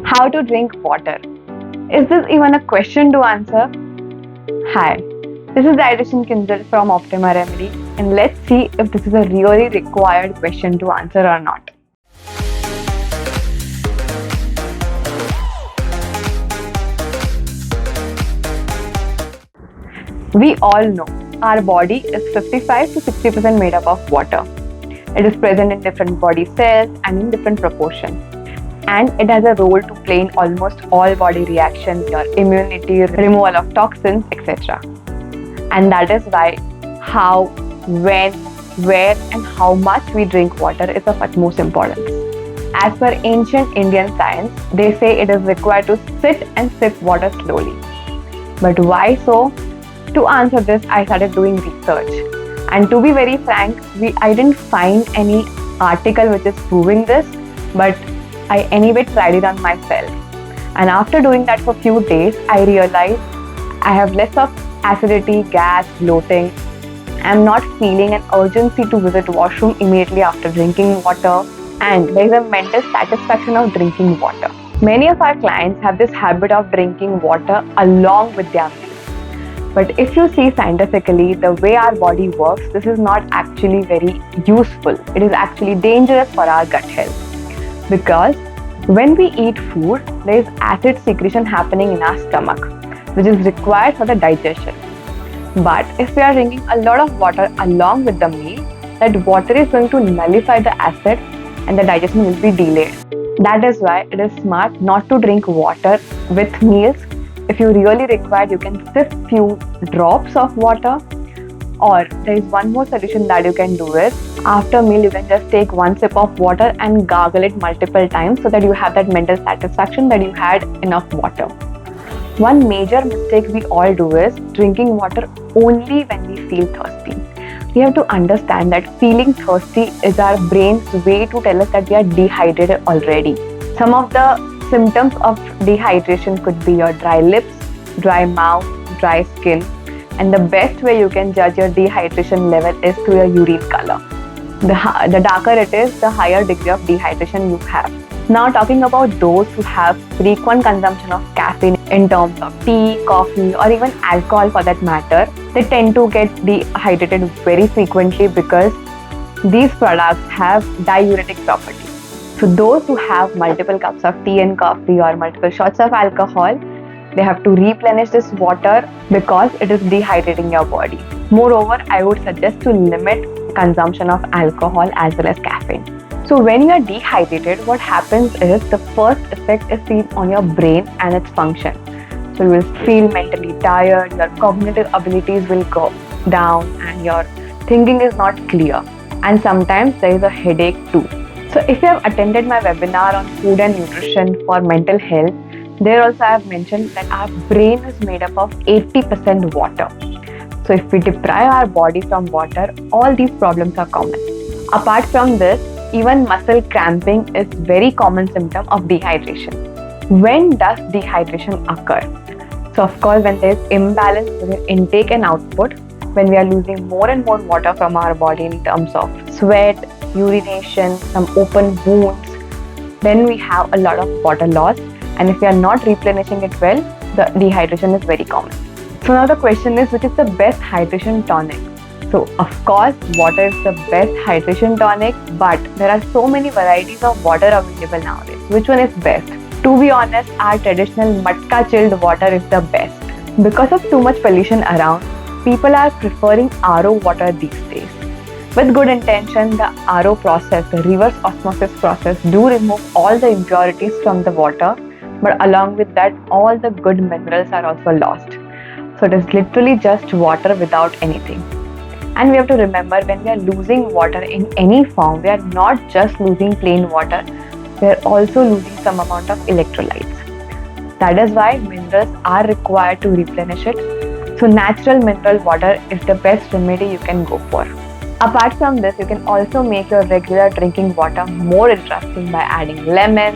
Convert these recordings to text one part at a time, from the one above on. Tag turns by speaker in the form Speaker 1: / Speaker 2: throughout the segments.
Speaker 1: How to drink water? Is this even a question to answer? Hi, this is dietitian Kinjal from Optima Remedy, and let's see if this is a really required question to answer or not. We all know our body is 55 to 60% made up of water. It is present in different body cells and in different proportions. And it has a role to play in almost all body reactions, your immunity, removal of toxins, etc. And that is why how, when, where, and how much we drink water is of utmost importance. As per ancient Indian science, they say it is required to sit and sip water slowly. But why so? To answer this, I started doing research. And to be very frank, I didn't find any article which is proving this, but I anyway tried it on myself. And after doing that for a few days, I realized I have less of acidity, gas, bloating. I'm not feeling an urgency to visit washroom immediately after drinking water, and there is a mental satisfaction of drinking water. Many of our clients have this habit of drinking water along with their meals. But if you see scientifically the way our body works, this is not actually very useful. It is actually dangerous for our gut health. Because when we eat food, there is acid secretion happening in our stomach, which is required for the digestion. But if we are drinking a lot of water along with the meal, that water is going to nullify the acid and the digestion will be delayed. That is why it is smart not to drink water with meals. If you really require, you can sip few drops of water, or there is one more solution that you can do is after meal you can just take one sip of water and gargle it multiple times so that you have that mental satisfaction that you had enough water. One major mistake we all do is drinking water only when we feel thirsty. We have to understand that feeling thirsty is our brain's way to tell us that we are dehydrated already. Some of the symptoms of dehydration could be your dry lips, dry mouth, dry skin, and the best way you can judge your dehydration level is through your urine color. The darker it is, the higher degree of dehydration you have. Now talking about those who have frequent consumption of caffeine in terms of tea, coffee, or even alcohol for that matter, they tend to get dehydrated very frequently because these products have diuretic properties. So those who have multiple cups of tea and coffee or multiple shots of alcohol, they have to replenish this water because it is dehydrating your body. Moreover, I would suggest to limit consumption of alcohol as well as caffeine. So when you are dehydrated, what happens is the first effect is seen on your brain and its function. So you will feel mentally tired, your cognitive abilities will go down, and your thinking is not clear. And sometimes there is a headache too. So if you have attended my webinar on food and nutrition for mental health, there also I have mentioned that our brain is made up of 80% water. So if we deprive our body from water, all these problems are common. Apart from this, even muscle cramping is very common symptom of dehydration. When does dehydration occur? So of course, when there is imbalance between intake and output, when we are losing more and more water from our body in terms of sweat, urination, some open wounds, then we have a lot of water loss, and if we are not replenishing it well, the dehydration is very common. So now the question is, which is the best hydration tonic? So of course, water is the best hydration tonic, but there are so many varieties of water available nowadays. Which one is best? To be honest, our traditional matka chilled water is the best. Because of too much pollution around, people are preferring RO water these days. With good intention, the RO process, the reverse osmosis process, do remove all the impurities from the water, but along with that, all the good minerals are also lost. So it is literally just water without anything. And we have to remember, when we are losing water in any form, we are not just losing plain water, we are also losing some amount of electrolytes. That is why minerals are required to replenish it. So natural mineral water is the best remedy you can go for. Apart from this, you can also make your regular drinking water more interesting by adding lemon,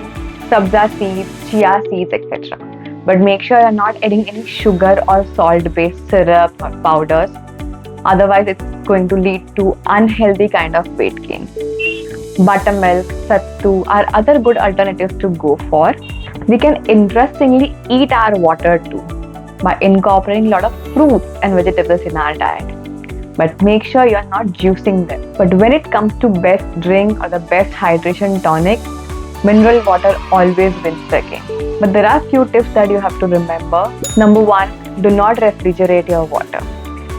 Speaker 1: sabza seeds, chia seeds, etc. But make sure you're not adding any sugar or salt-based syrup or powders. Otherwise, it's going to lead to unhealthy kind of weight gain. Buttermilk, sattu are other good alternatives to go for. We can interestingly eat our water too by incorporating a lot of fruits and vegetables in our diet. But make sure you're not juicing them. But when it comes to best drink or the best hydration tonic, mineral water always wins the game. But there are few tips that you have to remember. Number one, do not refrigerate your water.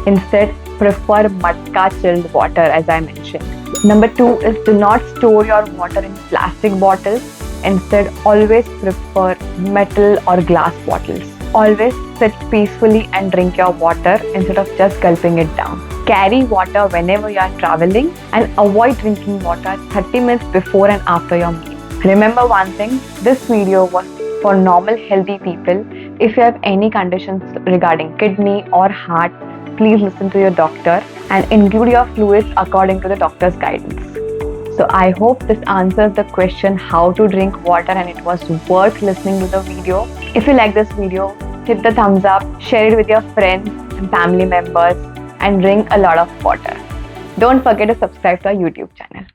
Speaker 1: Instead, prefer matka chilled water as I mentioned. Number two is do not store your water in plastic bottles. Instead, always prefer metal or glass bottles. Always sit peacefully and drink your water instead of just gulping it down. Carry water whenever you are traveling and avoid drinking water 30 minutes before and after your meal. Remember one thing, this video was for normal healthy people. If you have any conditions regarding kidney or heart, please listen to your doctor and include your fluids according to the doctor's guidance. So I hope this answers the question how to drink water and it was worth listening to the video. If you like this video, hit the thumbs up, share it with your friends and family members and drink a lot of water. Don't forget to subscribe to our YouTube channel.